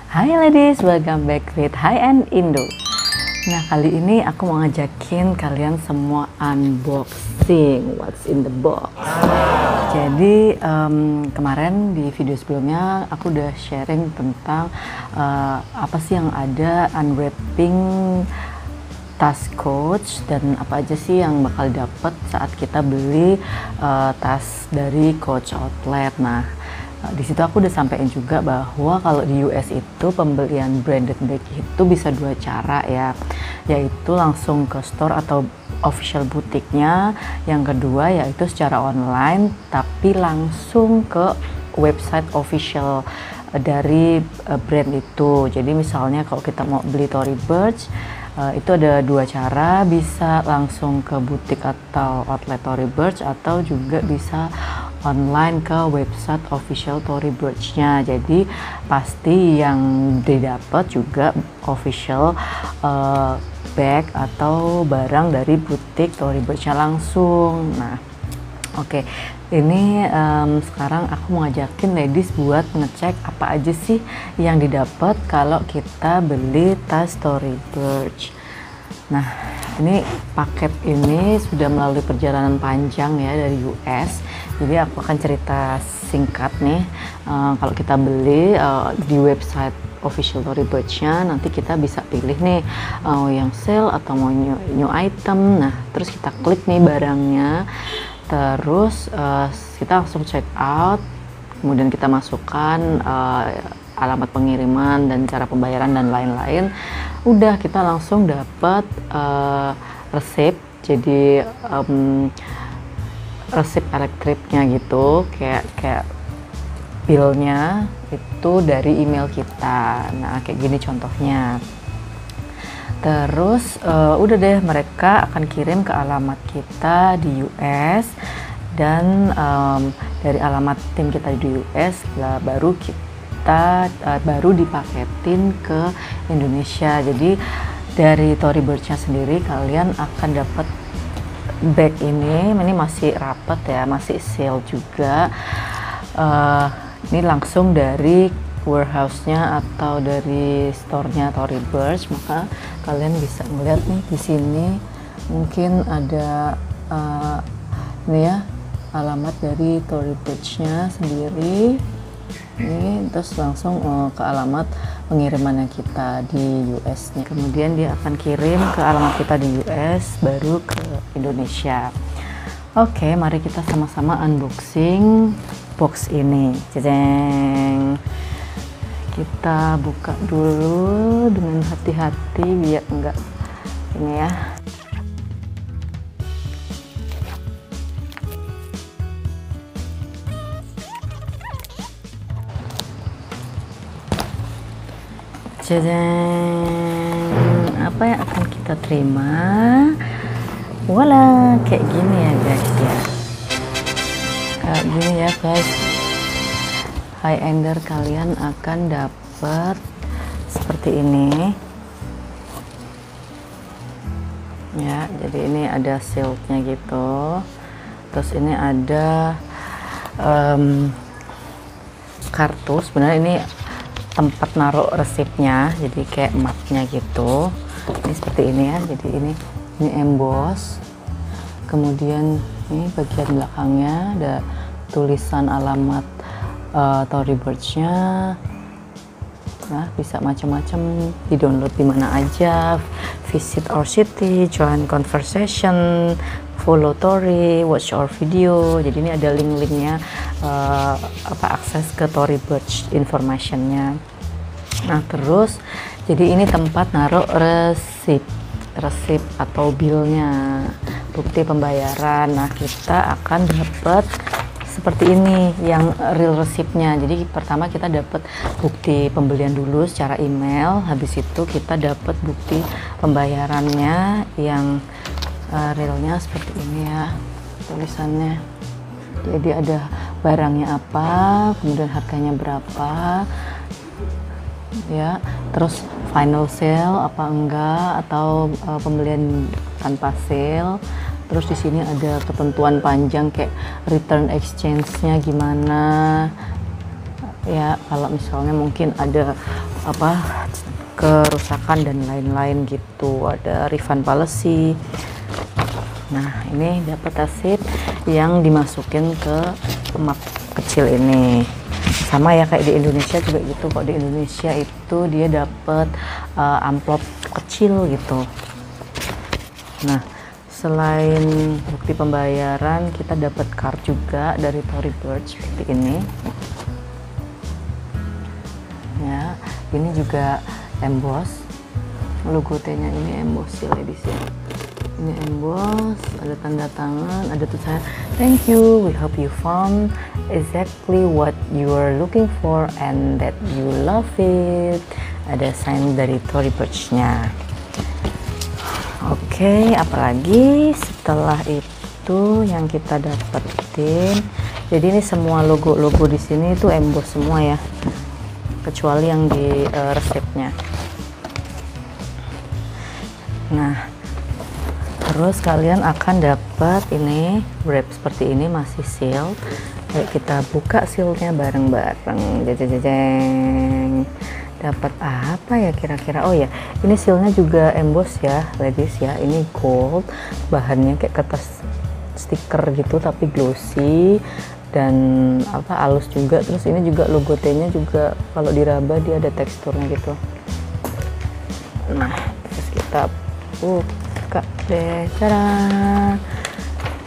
Hai ladies, welcome back with High End Indo. Nah, kali ini aku mau ngajakin kalian semua unboxing what's in the box. Jadi kemarin di video sebelumnya aku udah sharing tentang apa sih yang ada unwrapping tas Coach dan apa aja sih yang bakal dapet saat kita beli tas dari Coach Outlet. Nah, di situ aku udah sampein juga bahwa kalau di US itu pembelian branded bag itu bisa dua cara ya, yaitu langsung ke store atau official butiknya. Yang kedua yaitu secara online tapi langsung ke website official dari brand itu. Jadi misalnya kalau kita mau beli Tory Burch itu ada dua cara, bisa langsung ke butik atau outlet Tory Burch atau juga bisa online ke website official Tory Burch-nya. Jadi pasti yang didapat juga official bag atau barang dari butik Tory Burch-nya langsung. Nah, oke. Ini sekarang aku mau ngajakin ladies buat ngecek apa aja sih yang didapat kalau kita beli tas Tory Burch. Nah, ini paket ini sudah melalui perjalanan panjang ya dari US. Jadi aku akan cerita singkat nih. Kalau kita beli di website official Tory Burch-nya, nanti kita bisa pilih nih yang sale atau mau new item. Nah, terus kita klik nih barangnya. Terus kita langsung check out, kemudian kita masukkan alamat pengiriman dan cara pembayaran dan lain-lain. Udah, kita langsung dapat resep, jadi resep elektriknya gitu, kayak billnya itu dari email kita. Nah, kayak gini contohnya. Terus udah deh, mereka akan kirim ke alamat kita di US dan dari alamat tim kita di US baru kita baru dipaketin ke Indonesia. Jadi dari Tory Burch-nya sendiri kalian akan dapat bag ini masih rapet ya, masih seal juga. Ini langsung dari warehouse-nya atau dari store-nya Tory Burch. Maka kalian bisa melihat nih di sini mungkin ada ini ya, alamat dari Tory Burch-nya sendiri. Ini terus langsung ke alamat pengirimannya kita di US-nya. Kemudian dia akan kirim ke alamat kita di US baru ke Indonesia. Oke, mari kita sama-sama unboxing box ini. Jeng. Kita buka dulu dengan hati-hati biar enggak ini ya. Jadang, apa yang akan kita terima? Wala, kayak gini ya guys ya. Kayak gini ya guys. High ender kalian akan dapat seperti ini ya. Jadi ini ada shieldnya gitu, terus ini ada kartu. Sebenarnya ini tempat naruh resipnya, jadi kayak mapnya gitu. Ini seperti ini ya. Jadi ini emboss, kemudian ini bagian belakangnya ada tulisan alamat Tory Burch-nya. Nah, bisa macam-macam, di-download di mana aja, visit our city, join conversation, follow Tory, watch our video. Jadi ini ada link-linknya, akses ke Tory Burch information-nya. Nah, terus jadi ini tempat naruh resip atau bill-nya, bukti pembayaran. Nah, kita akan dapat seperti ini yang real resipnya. Jadi pertama kita dapat bukti pembelian dulu secara email, habis itu kita dapat bukti pembayarannya yang realnya seperti ini ya tulisannya. Jadi ada barangnya apa, kemudian harganya berapa ya, terus final sale apa enggak, atau pembelian tanpa sale. Terus di sini ada ketentuan panjang kayak return exchange-nya gimana ya, kalau misalnya mungkin ada apa kerusakan dan lain-lain gitu, ada refund policy. Nah, ini dapat asid yang dimasukin ke map kecil ini. Sama ya kayak di Indonesia juga gitu. Kok di Indonesia itu dia dapat amplop kecil gitu. Nah, selain bukti pembayaran, kita dapat card juga dari Tory Burch seperti ini. Ya, ini juga emboss. Logo T-nya ini emboss ya, ladies ya. Ini emboss, ada tanda tangan, ada tulisan thank you, we hope you found exactly what you are looking for and that you love it. Ada sign dari Tory Burch-nya. Oke, apalagi setelah itu yang kita dapetin. Jadi ini semua logo-logo di sini itu emboss semua ya, kecuali yang di resepnya. Nah, terus kalian akan dapat ini wrap seperti ini, masih seal. Kayak kita buka sealnya bareng-bareng. Jeng. Dapat apa ya kira-kira? Oh ya, ini sealnya juga emboss ya, ladies ya. Ini gold, bahannya kayak kertas stiker gitu tapi glossy dan apa halus juga. Terus ini juga logo T-nya juga kalau diraba dia ada teksturnya gitu. Nah, terus kita buka deh, cara.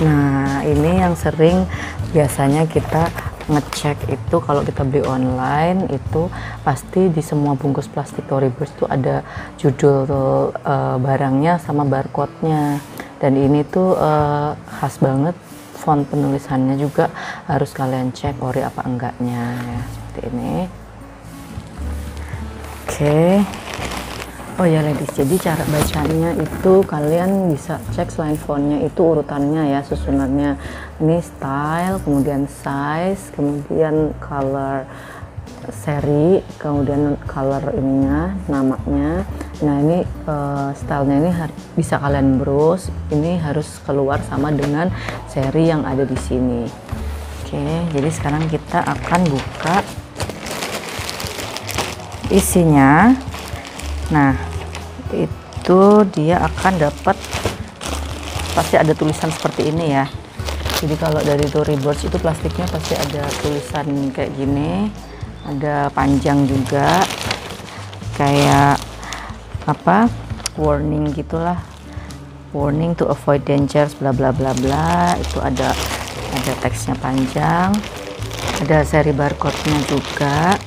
Nah, ini yang sering biasanya kita ngecek itu kalau kita beli online itu pasti di semua bungkus plastik Tory Burch itu ada judul barangnya sama barcode-nya, dan ini tuh khas banget, font penulisannya juga harus kalian cek ori apa enggaknya ya, seperti ini. Oke. Oh ya ladies, jadi cara bacanya itu kalian bisa cek selain fontnya itu urutannya ya, susunannya. Ini style, kemudian size, kemudian color seri, kemudian color ininya, namanya. Nah ini stylenya ini bisa kalian browse, ini harus keluar sama dengan seri yang ada di sini. Oke, jadi sekarang kita akan buka isinya. Nah, itu dia akan dapat pasti ada tulisan seperti ini ya. Jadi kalau dari Tory Burch itu plastiknya pasti ada tulisan kayak gini, ada panjang juga, kayak apa, warning gitulah, warning to avoid dangers bla bla bla bla. Itu ada teksnya panjang, ada seri barcode-nya juga.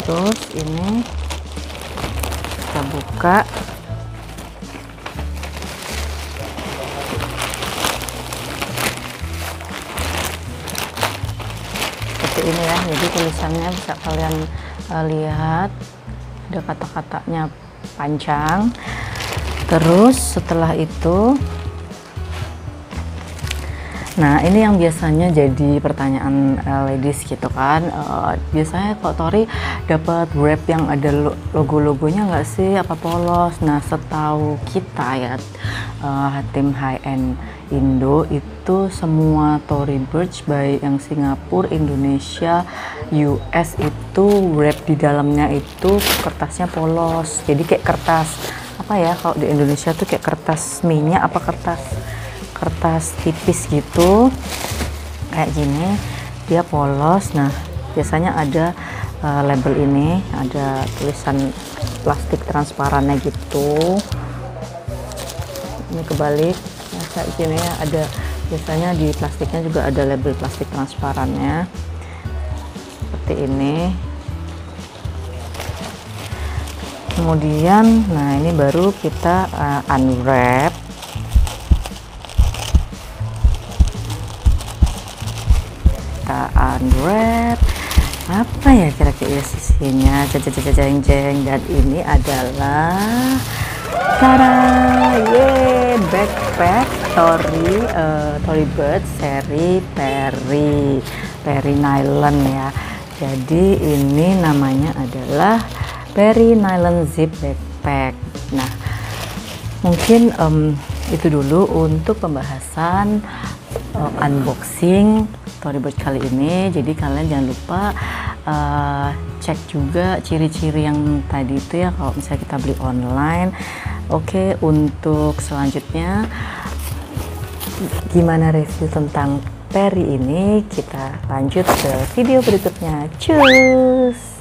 Terus ini kita buka, seperti ini ya. Jadi tulisannya bisa kalian lihat, ada kata-katanya panjang. Terus setelah itu, nah ini yang biasanya jadi pertanyaan ladies gitu kan, biasanya kok Tory dapat wrap yang ada logo-logonya nggak sih, apa polos? Nah setahu kita ya, tim high end Indo itu semua Tory Burch baik yang Singapura, Indonesia, US itu wrap di dalamnya itu kertasnya polos. Jadi kayak kertas apa ya, kalau di Indonesia tuh kayak kertas minyak apa kertas tipis gitu, kayak gini, dia polos. Nah biasanya ada label ini, ada tulisan plastik transparannya gitu. Ini kebalik ya, kayak gini ya, ada biasanya di plastiknya juga ada label plastik transparannya seperti ini. Kemudian nah ini baru kita unwrap. Unwrap apa ya kira-kira sisinya, jeng, dan ini adalah cara backpack Tory Burch seri Perry Nylon ya. Jadi ini namanya adalah Perry Nylon Zip Backpack. Nah mungkin itu dulu untuk pembahasan unboxing Tory Burch kali ini. Jadi kalian jangan lupa cek juga ciri-ciri yang tadi itu ya kalau misalnya kita beli online. Oke, untuk selanjutnya gimana review tentang Perry ini, kita lanjut ke video berikutnya. Cus!